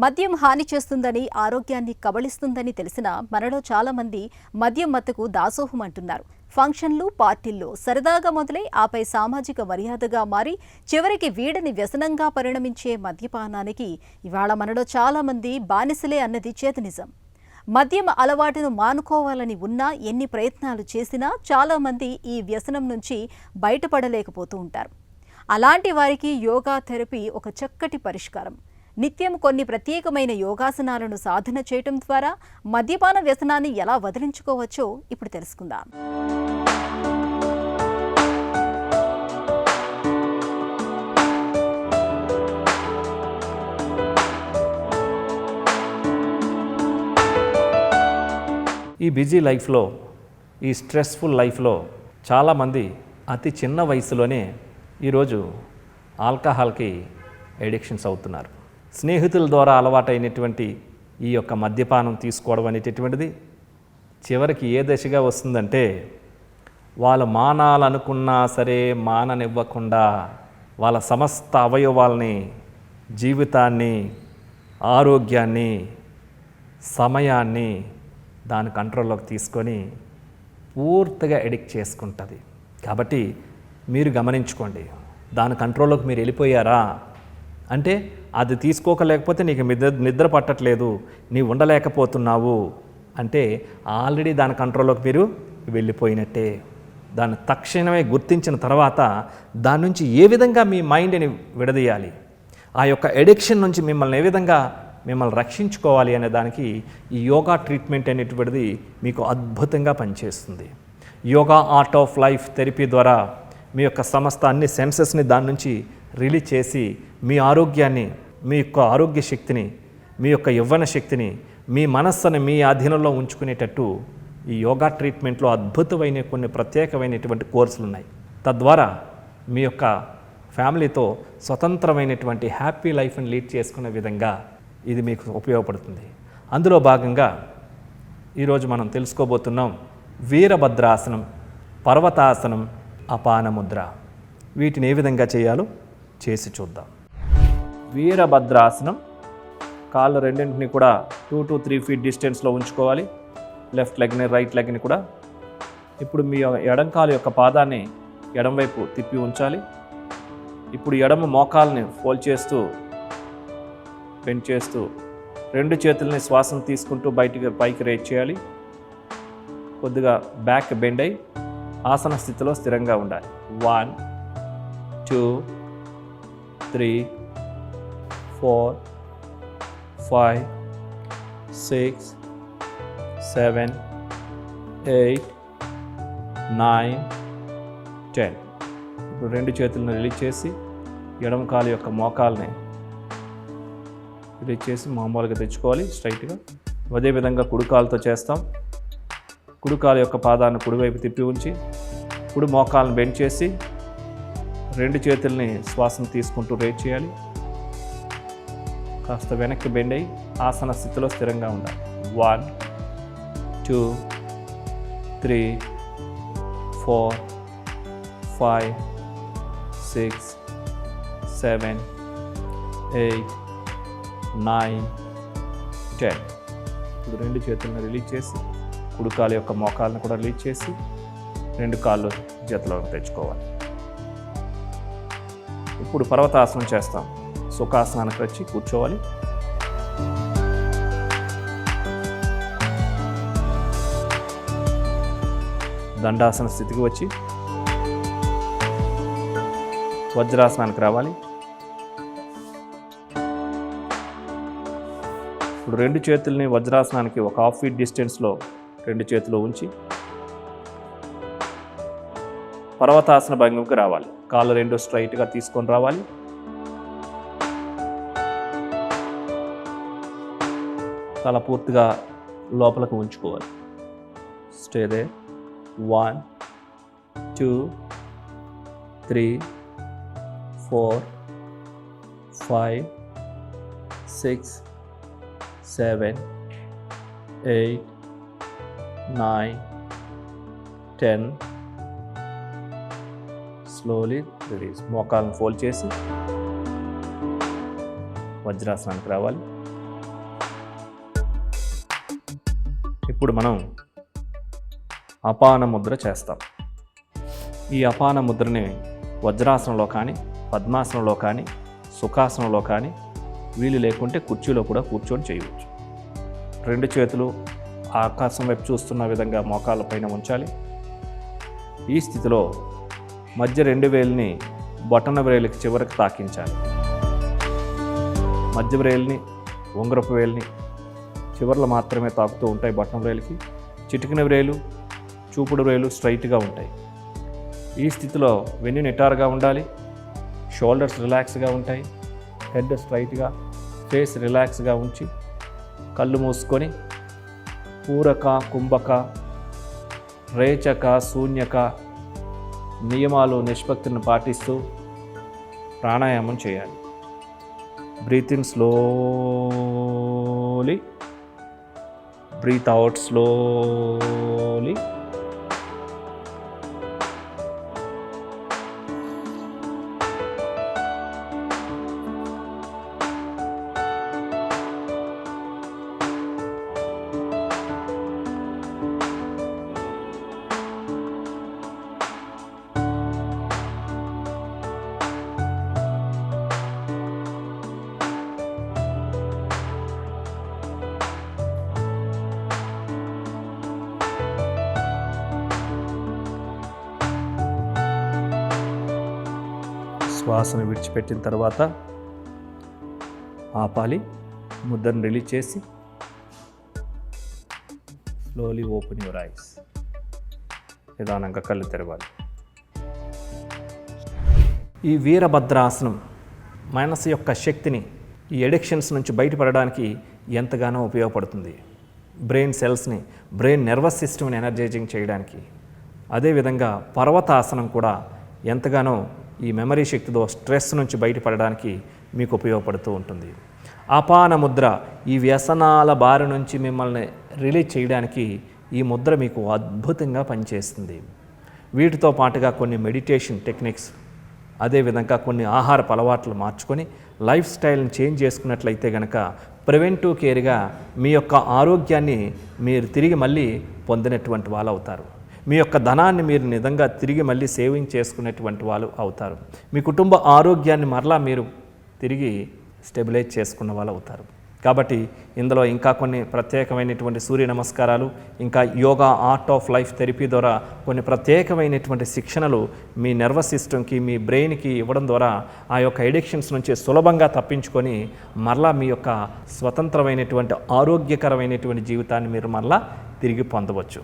మద్యం హాని చేస్తుందని, ఆరోగ్యాన్ని కబళిస్తుందని తెలిసినా మనలో చాలా మంది మద్యం మత్తుకు దాసోహమంటున్నారు. ఫంక్షన్లు, పార్టీల్లో సరదాగా మొదలై ఆపై సామాజిక మర్యాదగా మారి చివరికి వీడని వ్యసనంగా పరిణమించే మద్యపానానికి ఇవాళ మనలో చాలా మంది బానిసలే అన్నది చేతనిజం. మద్యం అలవాటును మానుకోవాలని ఉన్నా ఎన్ని ప్రయత్నాలు చేసినా చాలా మంది ఈ వ్యసనం నుంచి బయటపడలేకపోతూ ఉంటారు. అలాంటి వారికి యోగా థెరపీ ఒక చక్కటి పరిష్కారం. నిత్యం కొన్ని ప్రత్యేకమైన యోగాసనాలను సాధన చేయటం ద్వారా మద్యపాన వ్యసనాన్ని ఎలా వదిలించుకోవచ్చో ఇప్పుడు తెలుసుకుందాం. ఈ బిజీ లైఫ్లో, ఈ స్ట్రెస్ఫుల్ లైఫ్లో చాలామంది అతి చిన్న వయసులోనే ఈరోజు ఆల్కహాల్కి ఎడిక్షన్స్ అవుతున్నారు. స్నేహితుల ద్వారా అలవాటైనటువంటి ఈ యొక్క మద్యపానం తీసుకోవడం అనేటటువంటిది చివరికి ఏ దశగా వస్తుందంటే వాళ్ళు మానాలనుకున్నా సరే మాననివ్వకుండా వాళ్ళ సమస్త అవయవాల్ని, జీవితాన్ని, ఆరోగ్యాన్ని, సమయాన్ని దాని కంట్రోల్లోకి తీసుకొని పూర్తిగా ఎడిక్ట్ చేసుకుంటుంది. కాబట్టి మీరు గమనించుకోండి, దాని కంట్రోల్లోకి మీరు వెళ్ళిపోయారా అంటే అది తీసుకోకలేకపోతే నీకు నిద్ర పట్టట్లేదు, నీవు ఉండలేకపోతున్నావు అంటే ఆల్రెడీ దాని కంట్రోల్లోకి మీరు వెళ్ళిపోయినట్టే. దాన్ని తక్షణమే గుర్తించిన తర్వాత దాని నుంచి ఏ విధంగా మీ మైండ్ని విడదీయాలి, ఆ యొక్క ఎడిక్షన్ నుంచి మిమ్మల్ని ఏ విధంగా రక్షించుకోవాలి అనే దానికి ఈ యోగా ట్రీట్మెంట్ అనేటువంటిది మీకు అద్భుతంగా పనిచేస్తుంది. Yoga art of life therapy ద్వారా మీ యొక్క సమస్త అన్ని సెన్సెస్ని దాని నుంచి రిలీజ్ చేసి మీ ఆరోగ్యాన్ని, మీ యొక్క ఆరోగ్య శక్తిని, మీ యొక్క యవ్వన శక్తిని, మీ మనస్సుని మీ అధీనంలో ఉంచుకునేటట్టు ఈ యోగా ట్రీట్మెంట్లో అద్భుతమైన కొన్ని ప్రత్యేకమైనటువంటి కోర్సులు ఉన్నాయి. తద్వారా మీ యొక్క ఫ్యామిలీతో స్వతంత్రమైనటువంటి హ్యాపీ లైఫ్ని లీడ్ చేసుకునే విధంగా ఇది మీకు ఉపయోగపడుతుంది. అందులో భాగంగా ఈరోజు మనం తెలుసుకోబోతున్నాం వీరభద్రాసనం, పర్వతాసనం, అపానముద్ర. వీటిని ఏ విధంగా చేయాలో చేసి చూద్దాం. వీరభద్రాసనం, కాళ్ళు రెండింటిని కూడా 2 to 3 feet డిస్టెన్స్లో ఉంచుకోవాలి. లెఫ్ట్ లెగ్ని, రైట్ లెగ్ని కూడా. ఇప్పుడు మీ ఎడం కాలు యొక్క పాదాన్ని ఎడంవైపు తిప్పి ఉంచాలి. ఇప్పుడు ఎడమ మోకాల్ని ఫోల్డ్ చేస్తూ, బెండ్ చేస్తూ, రెండు చేతుల్ని శ్వాసను తీసుకుంటూ పైకి రేట్ చేయాలి. కొద్దిగా బ్యాక్ బెండ్ అయి ఆసన స్థితిలో స్థిరంగా ఉండాలి. 1 2 3 4 5 6 7 8 9 10. ఇప్పుడు రెండు చేతులను రిలీజ్ చేసి ఎడమ కాలు యొక్క మోకాల్ని రిలీజ్ చేసి మామూలుగా తెచ్చుకోవాలి స్ట్రైట్గా. అదేవిధంగా కుడి కాలుతో చేస్తాం. కుడి కాలు యొక్క పాదాన్ని కుడివైపు తిప్పి ఉంచి కుడి మోకాలను బెండ్ చేసి రెండు చేతుల్ని శ్వాసను తీసుకుంటూ రేట్ చేయాలి. కాస్త వెనక్కి బెండ్ అయ్యి ఆసన స్థితిలో స్థిరంగా ఉండాలి. 1 2 3 4 5 6 7 8 9 10. ఇప్పుడు రెండు చేతులను రిలీజ్ చేసి కుడి కాలు యొక్క మోకాలను కూడా రిలీజ్ చేసి రెండు కాళ్ళు జతలో తెచ్చుకోవాలి. ఇప్పుడు పర్వతాసనం చేస్తాం. సుఖాసనానికి వచ్చి కూర్చోవాలి. దండాసన స్థితికి వచ్చి వజ్రాసనానికి రావాలి. ఇప్పుడు రెండు చేతుల్ని వజ్రాసనానికి ఒక 1/2 feet డిస్టెన్స్లో రెండు చేతులు ఉంచి పర్వతాసన భంగిమకి రావాలి. కాళ్ళు రెండు స్ట్రైట్గా తీసుకొని రావాలి. తల పూర్తిగా లోపలికి ఉంచుకోవాలి. Stay they. 1 2 3 4 5 6 7 8 9 10. Slowly release. మోకాలను ఫోల్డ్ చేసి వజ్రాసనానికి రావాలి. ఇప్పుడు మనం అపాన ముద్ర చేస్తాం. ఈ అపాన ముద్రని వజ్రాసనంలో కానీ, పద్మాసనంలో కానీ, సుఖాసనంలో కానీ, వీలు లేకుంటే కుర్చీలో కూడా కూర్చొని చేయవచ్చు. 2 చేతులు ఆకాశం వైపు చూస్తున్న విధంగా మోకాళ్ళ పైన ఉంచాలి. ఈ స్థితిలో మధ్య 2 వేలుని బొటన వ్రేలికి చివరికి తాకించాలి. మధ్య వ్రేలిని, ఉంగరపు వేలిని చివర్లు మాత్రమే తాకుతూ ఉంటాయి బొటన వ్రేలికి. చిటికిన వ్రేలు, చూపుడు వ్రేలు స్ట్రైట్గా ఉంటాయి. ఈ స్థితిలో వెన్ను నిటారుగా ఉండాలి. షోల్డర్స్ రిలాక్స్గా ఉంటాయి. హెడ్ స్ట్రైట్గా, ఫేస్ రిలాక్స్గా ఉంచి కళ్ళు మూసుకొని పూరక, కుంభక, రేచక, శూన్యక నియమాలు, నిష్పత్తిని పాటిస్తూ ప్రాణాయామం చేయాలి. Breathe in slowly, breathe out slowly. శ్వాసను విడిచిపెట్టిన తర్వాత ఆపాలి. ముద్రను రిలీజ్ చేసి స్లోలీ ఓపెన్ యువర్ ఐస్. నిదానంగా కళ్ళు తెరవాలి. ఈ వీరభద్రాసనం మనసు యొక్క శక్తిని, ఈ ఎడిక్షన్స్ నుంచి బయటపడడానికి ఎంతగానో ఉపయోగపడుతుంది. బ్రెయిన్ సెల్స్ని, బ్రెయిన్ నర్వస్ సిస్టమ్ని ఎనర్జైజింగ్ చేయడానికి. అదేవిధంగా పర్వతాసనం కూడా ఎంతగానో ఈ మెమరీ శక్తితో స్ట్రెస్ నుంచి బయటపడడానికి మీకు ఉపయోగపడుతూ ఉంటుంది. అపాన ముద్ర ఈ వ్యసనాల బారి నుంచి మిమ్మల్ని రిలీజ్ చేయడానికి ఈ ముద్ర మీకు అద్భుతంగా పనిచేస్తుంది. వీటితో పాటుగా కొన్ని మెడిటేషన్ టెక్నిక్స్, అదేవిధంగా కొన్ని ఆహారపు అలవాట్లు మార్చుకొని లైఫ్ స్టైల్ని చేంజ్ చేసుకున్నట్లయితే కనుక ప్రివెంటివ్ కేర్గా మీ యొక్క ఆరోగ్యాన్ని మీరు తిరిగి మళ్ళీ పొందినటువంటి వాళ్ళు అవుతారు. మీ యొక్క ధనాన్ని మీరు నిజంగా తిరిగి మళ్ళీ సేవింగ్ చేసుకునేటువంటి వాళ్ళు అవుతారు. మీ కుటుంబ ఆరోగ్యాన్ని మరలా మీరు తిరిగి స్టెబిలైజ్ చేసుకున్న వాళ్ళు అవుతారు. కాబట్టి ఇందులో ఇంకా కొన్ని ప్రత్యేకమైనటువంటి సూర్య నమస్కారాలు, ఇంకా yoga, art of life therapy ద్వారా కొన్ని ప్రత్యేకమైనటువంటి శిక్షణలు మీ నర్వస్ సిస్టమ్కి, మీ బ్రెయిన్కి ఇవ్వడం ద్వారా ఆ యొక్క ఎడిక్షన్స్ నుంచి సులభంగా తప్పించుకొని మరలా మీ యొక్క స్వతంత్రమైనటువంటి ఆరోగ్యకరమైనటువంటి జీవితాన్ని మీరు మరలా తిరిగి పొందవచ్చు.